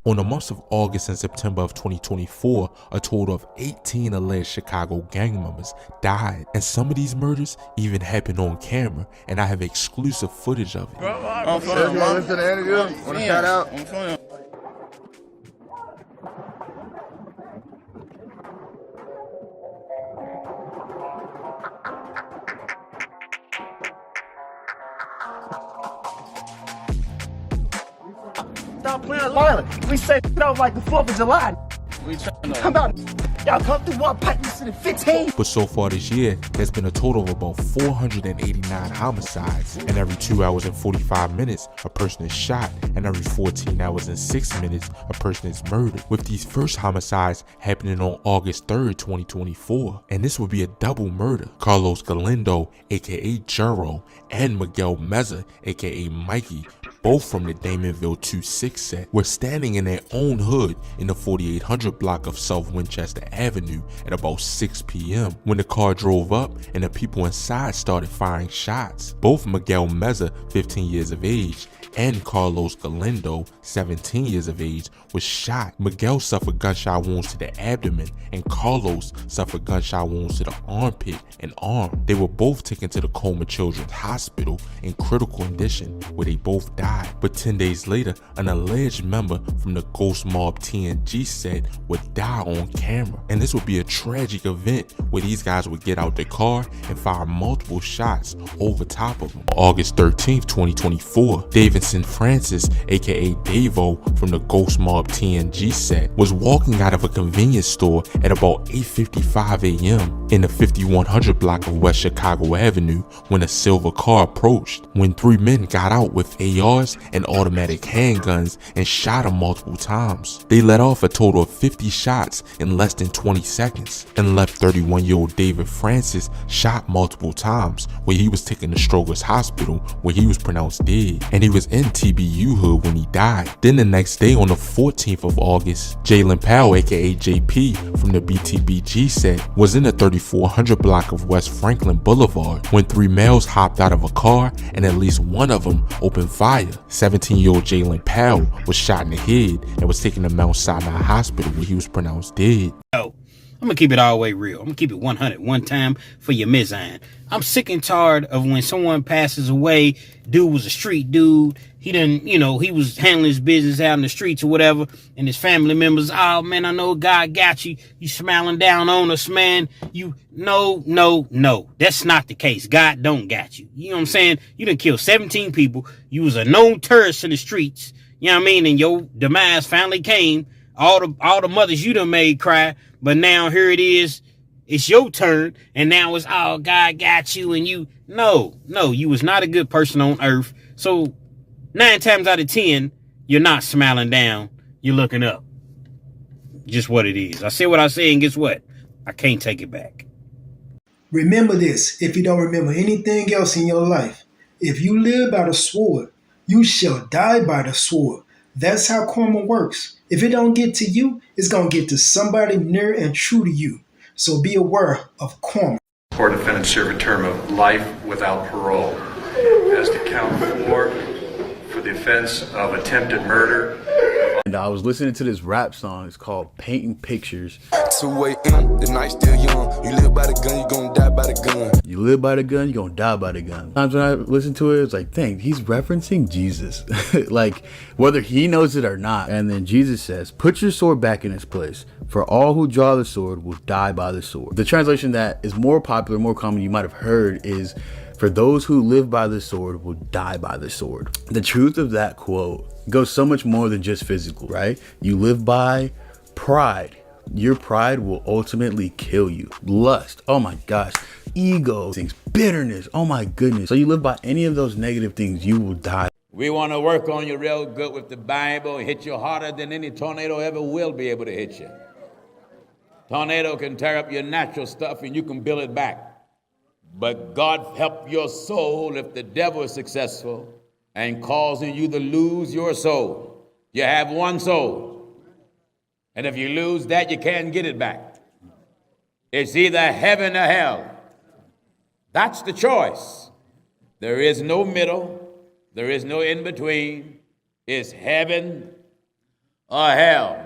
On the months of August and September of 2024, a total of 18 alleged Chicago gang members died, and some of these murders even happened on camera, and I have exclusive footage of it. Listen to the interview. Want to shout out? Stop playing violent. We say out like the 4th of July. We come out. Y'all come through one pipe, you sit in 15. But so far this year, there's been a total of about 489 homicides, and every 2 hours and 45 minutes, a person is shot, and every 14 hours and 6 minutes, a person is murdered, with these first homicides happening on August 3rd, 2024. And this would be a double murder. Carlos Galindo, aka Jero, and Miguel Meza, aka Mikey, both from the Damonville 2-6 set, were standing in their own hood in the 4800 block of South Winchester Avenue at about 6 p.m. when the car drove up and the people inside started firing shots. Both Miguel Meza, 15 years of age, and Carlos Galindo, 17 years of age, was shot. Miguel suffered gunshot wounds to the abdomen, and Carlos suffered gunshot wounds to the armpit and arm. They were both taken to the Coleman Children's Hospital in critical condition, where they both died. But 10 days later, an alleged member from the Ghost Mob TNG set would die on camera. And this would be a tragic event where these guys would get out their car and fire multiple shots over top of them. August 13th, 2024, Davidson Francis, aka Davo from the Ghost Mob TNG set, was walking out of a convenience store at about 8:55 a.m. in the 5100 block of West Chicago Avenue when a silver car approached, when 3 men got out with ARs and automatic handguns and shot him multiple times. They let off a total of 50 shots in less than 20 seconds and left 31-year-old David Francis shot multiple times, where he was taken to Stroger's Hospital where he was pronounced dead, and he was in TBU hood when he died. Then the next day on the 14th of August, Jalen Powell, aka JP from the BTBG set, was in the 3400 block of West Franklin Boulevard when 3 males hopped out of a car and at least one of them opened fire. 17-year-old Jalen Powell was shot in the head and was taken to Mount Sinai Hospital where he was pronounced dead. I'm gonna keep it all the way real. I'm gonna keep it 100 one time for your mizane. I'm sick and tired of when someone passes away. Dude was a street dude. He didn't, he was handling his business out in the streets or whatever. And his family members, oh man, I know God got you. You smiling down on us, man. No. That's not the case. God don't got you. You know what I'm saying? You done killed 17 people. You was a known terrorist in the streets. You know what I mean? And your demise finally came. All the mothers you done made cry. But now here it is. It's your turn. And now it's, oh, God got you. And you, no, you was not a good person on earth. So 9 times out of 10, you're not smiling down. You're looking up. Just what it is. I say what I say, and guess what? I can't take it back. Remember this, if you don't remember anything else in your life. If you live by the sword, you shall die by the sword. That's how karma works. If it don't get to you, it's going to get to somebody near and true to you. So be aware of karma. Four defendants serve a term of life without parole. As to count 4 for the offense of attempted murder. And I was listening to this rap song. It's called Painting Pictures. 2 a.m. the night still young. You live by the gun, you gonna die by the gun. You live by the gun, you gonna die by the gun. Sometimes when I listen to it, it's like, dang, he's referencing Jesus. Like, whether he knows it or not. And then Jesus says, put your sword back in its place. For all who draw the sword will die by the sword. The translation that is more popular, more common, you might have heard is, for those who live by the sword will die by the sword. The truth of that quote goes so much more than just physical, right? You live by pride. Your pride will ultimately kill you. Lust, oh my gosh. Ego, things, bitterness, oh my goodness. So you live by any of those negative things, you will die. We want to work on you real good with the Bible, hit you harder than any tornado ever will be able to hit you. Tornado can tear up your natural stuff and you can build it back. But God help your soul if the devil is successful and causing you to lose your soul. You have one soul. And if you lose that, you can't get it back. It's either heaven or hell. That's the choice. There is no middle. There is no in between. It's heaven or hell.